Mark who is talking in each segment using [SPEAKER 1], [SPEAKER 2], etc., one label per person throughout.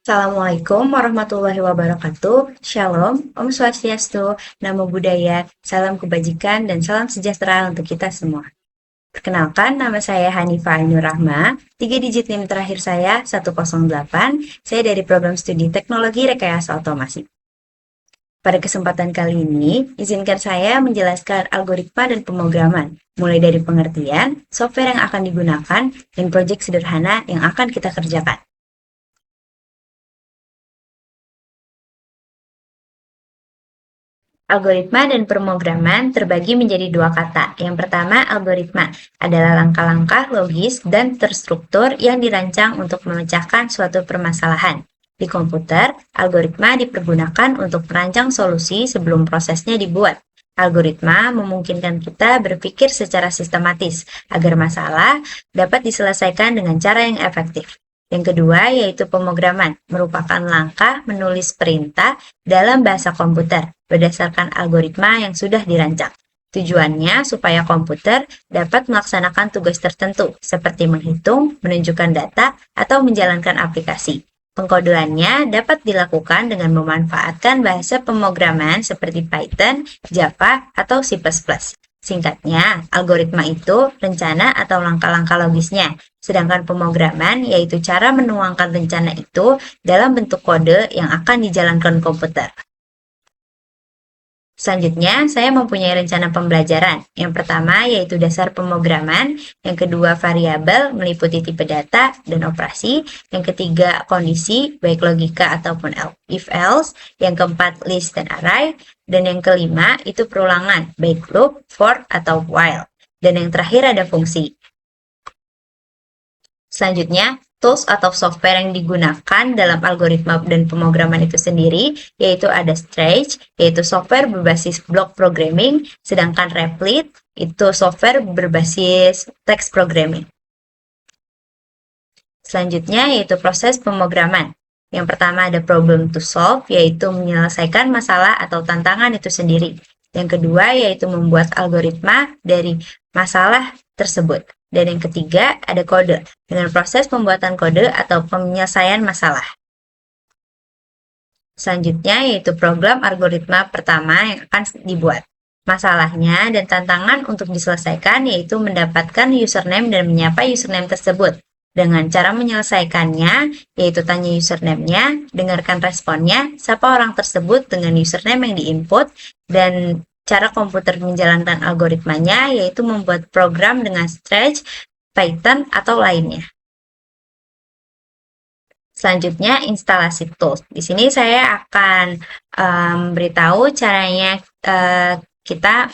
[SPEAKER 1] Assalamualaikum warahmatullahi wabarakatuh. Shalom, Om Swastiastu, Namo Buddhaya, salam kebajikan, dan salam sejahtera untuk kita semua. Perkenalkan, nama saya Hanifah Ainur Rahma, 3 digit NIM terakhir saya 108, saya dari program studi Teknologi Rekayasa Otomasi. Pada kesempatan kali ini, izinkan saya menjelaskan algoritma dan pemrograman, mulai dari pengertian, software yang akan digunakan, dan proyek sederhana yang akan kita kerjakan. Algoritma dan pemrograman terbagi menjadi dua kata. Yang pertama, algoritma adalah langkah-langkah logis dan terstruktur yang dirancang untuk memecahkan suatu permasalahan. Di komputer, algoritma dipergunakan untuk merancang solusi sebelum prosesnya dibuat. Algoritma memungkinkan kita berpikir secara sistematis agar masalah dapat diselesaikan dengan cara yang efektif. Yang kedua yaitu pemrograman, merupakan langkah menulis perintah dalam bahasa komputer berdasarkan algoritma yang sudah dirancang. Tujuannya supaya komputer dapat melaksanakan tugas tertentu seperti menghitung, menunjukkan data, atau menjalankan aplikasi. Pengkodeannya dapat dilakukan dengan memanfaatkan bahasa pemrograman seperti Python, Java, atau C++. Singkatnya, algoritma itu rencana atau langkah-langkah logisnya, sedangkan pemrograman yaitu cara menuangkan rencana itu dalam bentuk kode yang akan dijalankan komputer. Selanjutnya, saya mempunyai rencana pembelajaran. Yang pertama yaitu dasar pemrograman, yang kedua variabel meliputi tipe data dan operasi, yang ketiga kondisi baik logika ataupun if else, yang keempat list dan array, dan yang kelima itu perulangan baik loop, for, atau while, dan yang terakhir ada fungsi. Selanjutnya, tools atau software yang digunakan dalam algoritma dan pemrograman itu sendiri, yaitu ada Scratch, yaitu software berbasis block programming, sedangkan Replit, itu software berbasis text programming. Selanjutnya, yaitu proses pemrograman. Yang pertama ada problem to solve, yaitu menyelesaikan masalah atau tantangan itu sendiri. Yang kedua, yaitu membuat algoritma dari masalah tersebut. Dan yang ketiga, ada kode, dengan proses pembuatan kode atau penyelesaian masalah. Selanjutnya, yaitu program algoritma pertama yang akan dibuat. Masalahnya dan tantangan untuk diselesaikan yaitu mendapatkan username dan menyapa username tersebut. Dengan cara menyelesaikannya, yaitu tanya username-nya, dengarkan responnya, sapa orang tersebut dengan username yang diinput, dan cara komputer menjalankan algoritmanya yaitu membuat program dengan Scratch, Python, atau lainnya. Selanjutnya, instalasi tools. Di sini saya akan beritahu caranya kita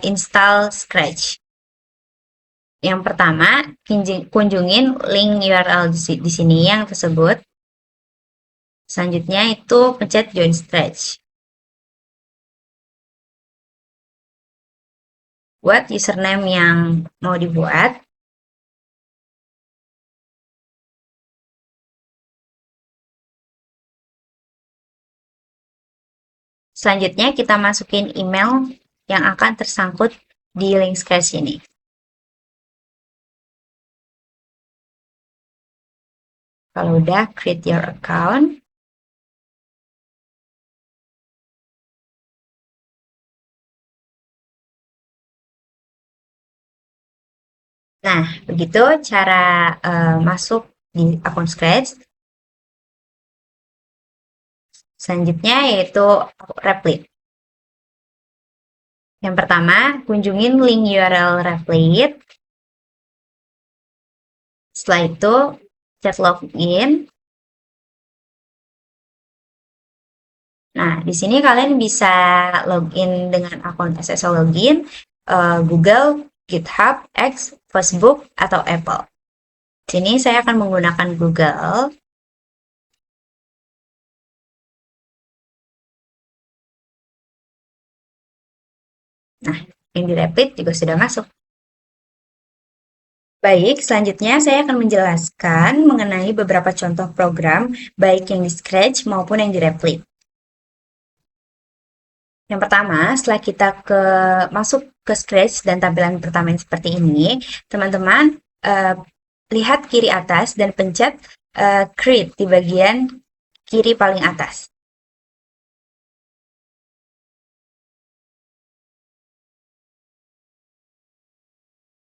[SPEAKER 1] install Scratch. Yang pertama, kunjungin link URL di sini yang tersebut. Selanjutnya itu pencet join Scratch. Buat username yang mau dibuat. Selanjutnya kita masukin email yang akan tersangkut di link Scratch ini. Kalau udah, create your account. Nah, begitu cara masuk di akun Scratch. Selanjutnya yaitu Replit. Yang pertama, kunjungin link URL Replit. Setelah itu, chat login. Nah, di sini kalian bisa login dengan akun SSL Login, Google, GitHub, X, Facebook, atau Apple. Di sini saya akan menggunakan Google. Nah, yang di Replit juga sudah masuk. Baik, selanjutnya saya akan menjelaskan mengenai beberapa contoh program, baik yang di Scratch maupun yang di Replit. Yang pertama, setelah kita masuk ke Scratch dan tampilan pertama yang seperti ini, teman-teman lihat kiri atas dan pencet create di bagian kiri paling atas.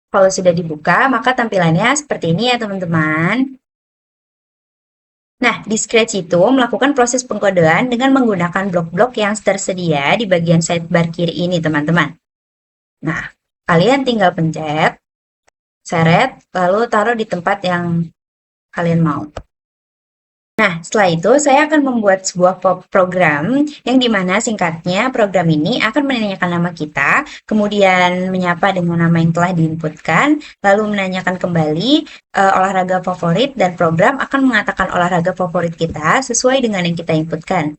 [SPEAKER 1] Kalau sudah dibuka, maka tampilannya seperti ini ya teman-teman. Nah, di Scratch itu melakukan proses pengkodean dengan menggunakan blok-blok yang tersedia di bagian sidebar kiri ini, teman-teman. Nah, kalian tinggal pencet, seret, lalu taruh di tempat yang kalian mau. Nah, setelah itu saya akan membuat sebuah program yang dimana singkatnya program ini akan menanyakan nama kita, kemudian menyapa dengan nama yang telah diinputkan, lalu menanyakan kembali olahraga favorit, dan program akan mengatakan olahraga favorit kita sesuai dengan yang kita inputkan.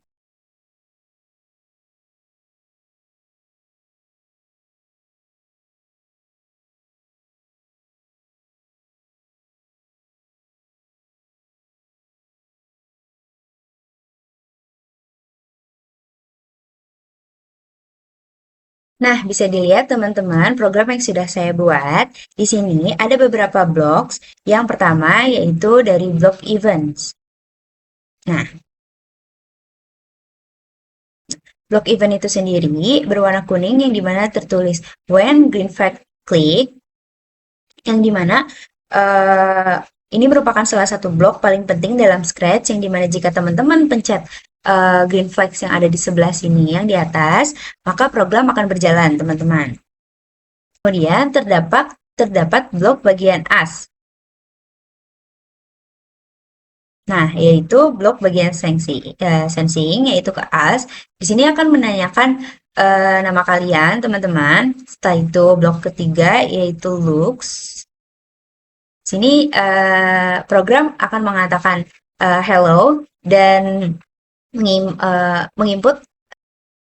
[SPEAKER 1] Nah, bisa dilihat teman-teman program yang sudah saya buat. Di sini ada beberapa blocks. Yang pertama yaitu dari blok events. Nah, blok event itu sendiri berwarna kuning yang dimana tertulis when green flag click, yang dimana ini merupakan salah satu blok paling penting dalam Scratch, yang dimana jika teman-teman pencet green flags yang ada di sebelah sini yang di atas, maka program akan berjalan, teman-teman. Kemudian terdapat blok bagian as. Nah, yaitu blok bagian sensing, yaitu ke as. Di sini akan menanyakan nama kalian, teman-teman. Setelah itu blok ketiga yaitu looks. Sini program akan mengatakan hello dan menginput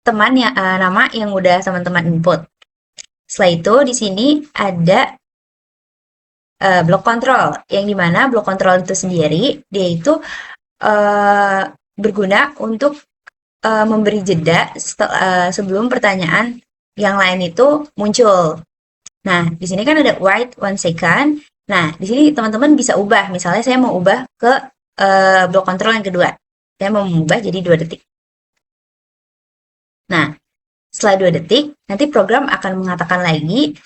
[SPEAKER 1] teman yang nama yang udah teman-teman input. Setelah itu di sini ada blok kontrol, yang dimana blok kontrol itu sendiri dia itu berguna untuk memberi jeda sebelum pertanyaan yang lain itu muncul. Nah, di sini kan ada wait 1 second. Nah, di sini teman-teman bisa ubah. Misalnya saya mau ubah ke blok kontrol yang kedua. Saya mau mengubah jadi 2 detik. Nah, setelah 2 detik, nanti program akan mengatakan lagi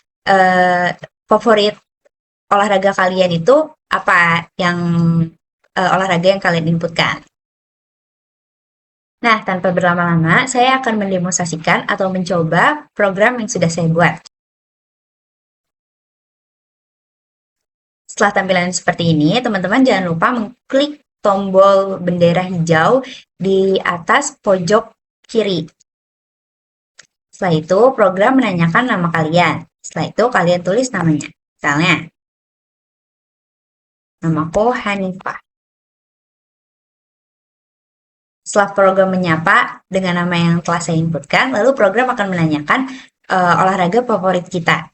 [SPEAKER 1] favorit olahraga kalian itu apa, yang olahraga yang kalian inputkan. Nah, tanpa berlama-lama, saya akan mendemonstrasikan atau mencoba program yang sudah saya buat. Setelah tampilan seperti ini, teman-teman jangan lupa mengklik tombol bendera hijau di atas pojok kiri. Setelah itu, program menanyakan nama kalian. Setelah itu, kalian tulis namanya. Misalnya, namaku Hanifah. Setelah program menyapa dengan nama yang telah saya inputkan, lalu program akan menanyakan olahraga favorit kita.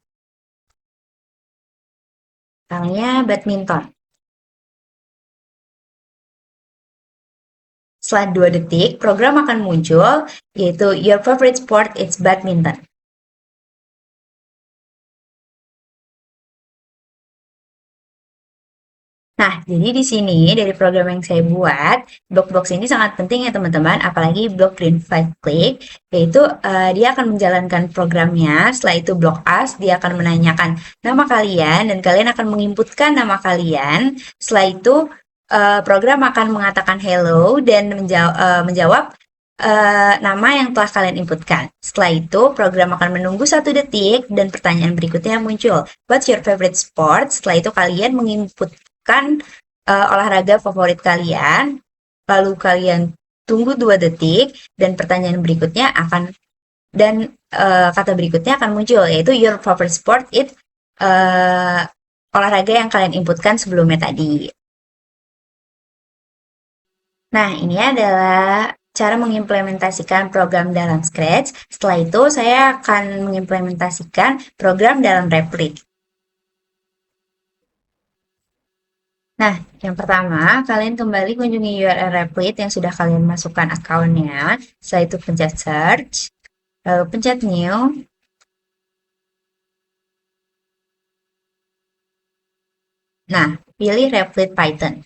[SPEAKER 1] Misalnya badminton. Setelah 2 detik, program akan muncul, yaitu your favorite sport is badminton. Nah, jadi di sini dari program yang saya buat, blok-blok ini sangat penting ya teman-teman, apalagi blok green flag click, yaitu dia akan menjalankan programnya. Setelah itu blok as, dia akan menanyakan nama kalian dan kalian akan menginputkan nama kalian. Setelah itu program akan mengatakan hello dan menjawab nama yang telah kalian inputkan. Setelah itu, program akan menunggu 1 detik dan pertanyaan berikutnya muncul. What's your favorite sport? Setelah itu kalian menginputkan olahraga favorit kalian, lalu kalian tunggu 2 detik dan pertanyaan berikutnya akan kata berikutnya akan muncul, yaitu your favorite sport is olahraga yang kalian inputkan sebelumnya tadi. Nah, ini adalah cara mengimplementasikan program dalam Scratch. Setelah itu, saya akan mengimplementasikan program dalam Replit. Nah, yang pertama, kalian kembali kunjungi URL Replit yang sudah kalian masukkan akunnya. Setelah itu pencet search, lalu pencet new. Nah, pilih Replit Python.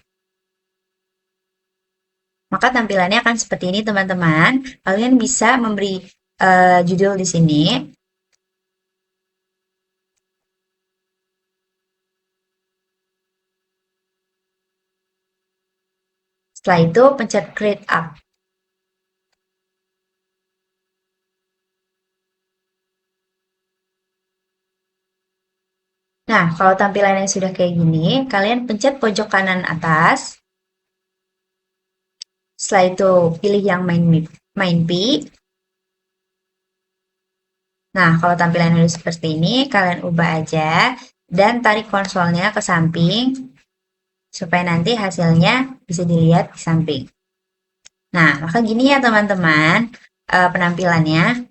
[SPEAKER 1] maka tampilannya akan seperti ini teman-teman. Kalian bisa memberi judul di sini. Setelah itu pencet create up. Nah, kalau tampilannya sudah kayak gini, kalian pencet pojok kanan atas. Setelah itu pilih yang main P. Nah, kalau tampilannya udah seperti ini, kalian ubah aja dan tarik konsolnya ke samping supaya nanti hasilnya bisa dilihat di samping. Nah, maka gini ya teman-teman penampilannya.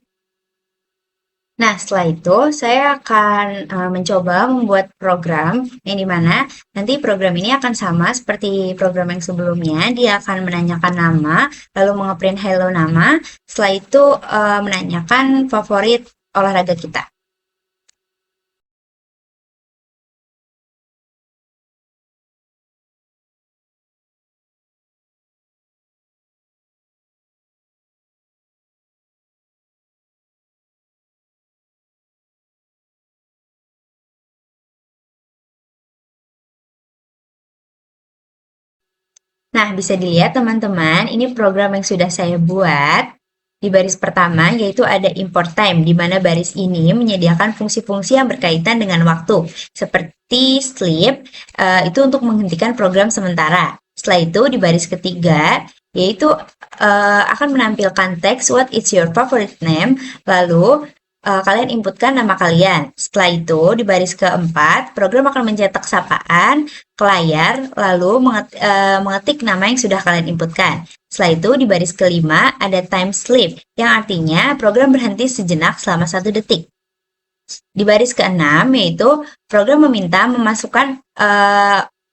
[SPEAKER 1] Nah, setelah itu saya akan mencoba membuat program yang dimana nanti program ini akan sama seperti program yang sebelumnya. Dia akan menanyakan nama, lalu mengeprint hello nama. Setelah itu menanyakan favorit olahraga kita. Nah, bisa dilihat teman-teman, ini program yang sudah saya buat. Di baris pertama, yaitu ada import time, di mana baris ini menyediakan fungsi-fungsi yang berkaitan dengan waktu, seperti sleep, itu untuk menghentikan program sementara. Setelah itu, di baris ketiga, yaitu akan menampilkan teks what is your favorite name, lalu kalian inputkan nama kalian. Setelah itu, di baris keempat, program akan mencetak sapaan ke layar, lalu mengetik nama yang sudah kalian inputkan. Setelah itu, di baris kelima, ada time sleep, yang artinya program berhenti sejenak selama 1 detik. Di baris keenam, yaitu program meminta memasukkan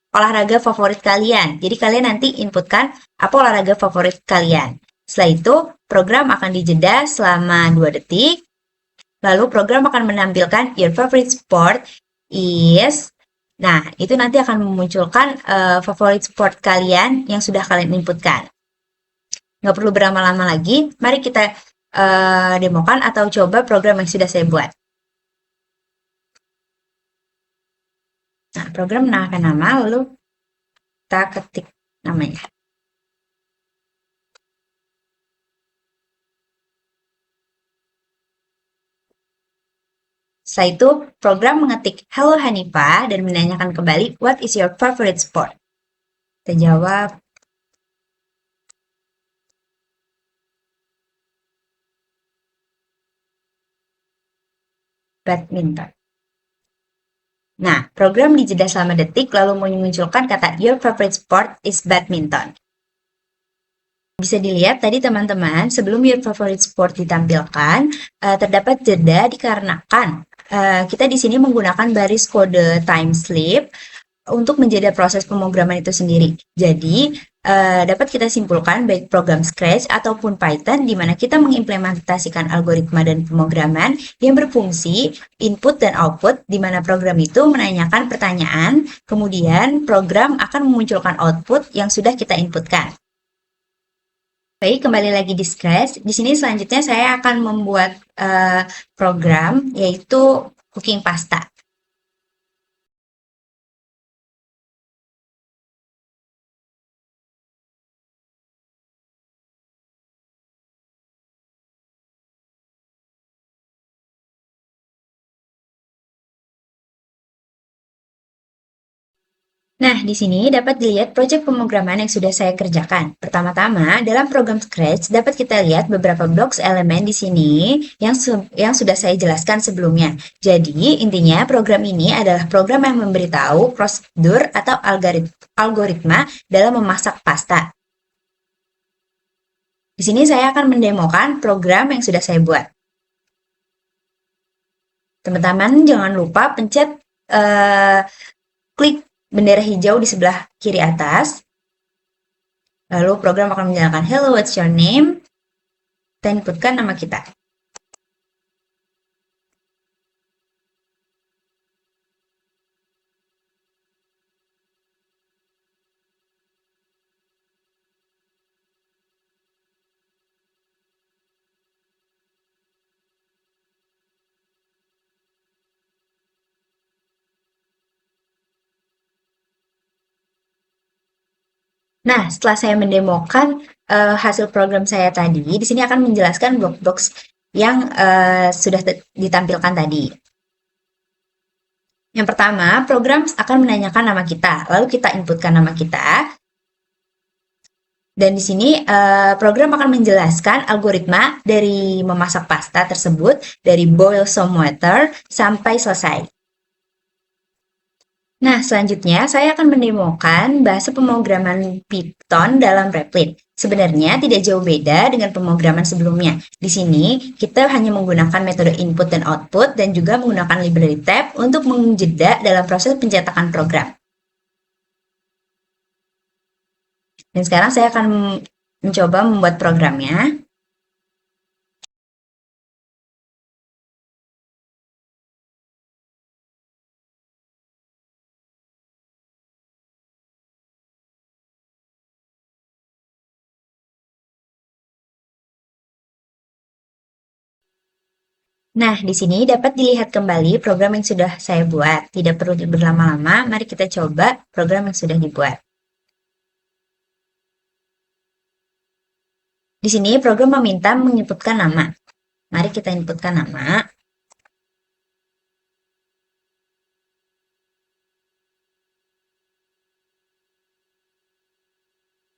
[SPEAKER 1] olahraga favorit kalian. Jadi, kalian nanti inputkan apa olahraga favorit kalian. Setelah itu, program akan dijeda selama 2 detik. Lalu program akan menampilkan your favorite sport is. Nah, itu nanti akan memunculkan favorit sport kalian yang sudah kalian inputkan. Nggak perlu berlama-lama lagi, mari kita demokan atau coba program yang sudah saya buat. Nah, program menambahkan nama, lalu kita ketik namanya. Setelah itu, program mengetik Hello Hanifa dan menanyakan kembali what is your favorite sport? Kita jawab badminton. Nah, program dijeda selama detik lalu memunculkan kata your favorite sport is badminton. Bisa dilihat tadi teman-teman, sebelum your favorite sport ditampilkan, terdapat jeda dikarenakan kita di sini menggunakan baris kode time sleep untuk menjeda proses pemrograman itu sendiri. Jadi, dapat kita simpulkan baik program Scratch ataupun Python di mana kita mengimplementasikan algoritma dan pemrograman yang berfungsi input dan output di mana program itu menanyakan pertanyaan, kemudian program akan memunculkan output yang sudah kita inputkan. Baik, kembali lagi di Scratch. Di sini selanjutnya saya akan membuat program yaitu cooking pasta. Nah, di sini dapat dilihat proyek pemrograman yang sudah saya kerjakan. Pertama-tama, dalam program Scratch dapat kita lihat beberapa blok elemen di sini yang sudah saya jelaskan sebelumnya. Jadi, intinya program ini adalah program yang memberitahu prosedur atau algoritma dalam memasak pasta. Di sini saya akan mendemokan program yang sudah saya buat. Teman-teman, jangan lupa pencet klik bendera hijau di sebelah kiri atas. Lalu program akan menyalakan hello, what's your name? Kita inputkan nama kita. Nah, setelah saya mendemokan hasil program saya tadi, di sini akan menjelaskan block box yang sudah ditampilkan tadi. Yang pertama, program akan menanyakan nama kita, lalu kita inputkan nama kita. Dan di sini program akan menjelaskan algoritma dari memasak pasta tersebut dari boil some water sampai selesai. Nah, selanjutnya saya akan mendemokan bahasa pemrograman Python dalam Replit. Sebenarnya tidak jauh beda dengan pemrograman sebelumnya. Di sini, kita hanya menggunakan metode input dan output dan juga menggunakan library tab untuk menjeda dalam proses pencetakan program. Dan sekarang saya akan mencoba membuat programnya. Nah, di sini dapat dilihat kembali program yang sudah saya buat. Tidak perlu berlama-lama, mari kita coba program yang sudah dibuat. Di sini program meminta menginputkan nama. Mari kita inputkan nama.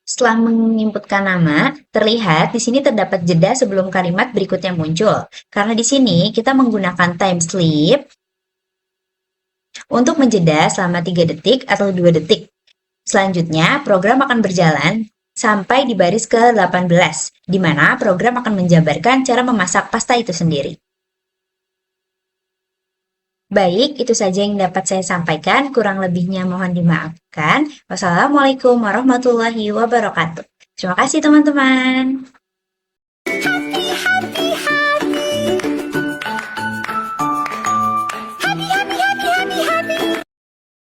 [SPEAKER 1] Setelah menginputkan nama, terlihat di sini terdapat jeda sebelum kalimat berikutnya muncul. Karena di sini kita menggunakan time sleep untuk menjeda selama 3 detik atau 2 detik. Selanjutnya, program akan berjalan sampai di baris ke-18, di mana program akan menjabarkan cara memasak pasta itu sendiri. Baik, itu saja yang dapat saya sampaikan. Kurang lebihnya mohon dimaafkan. Wassalamualaikum warahmatullahi wabarakatuh. Terima kasih teman-teman.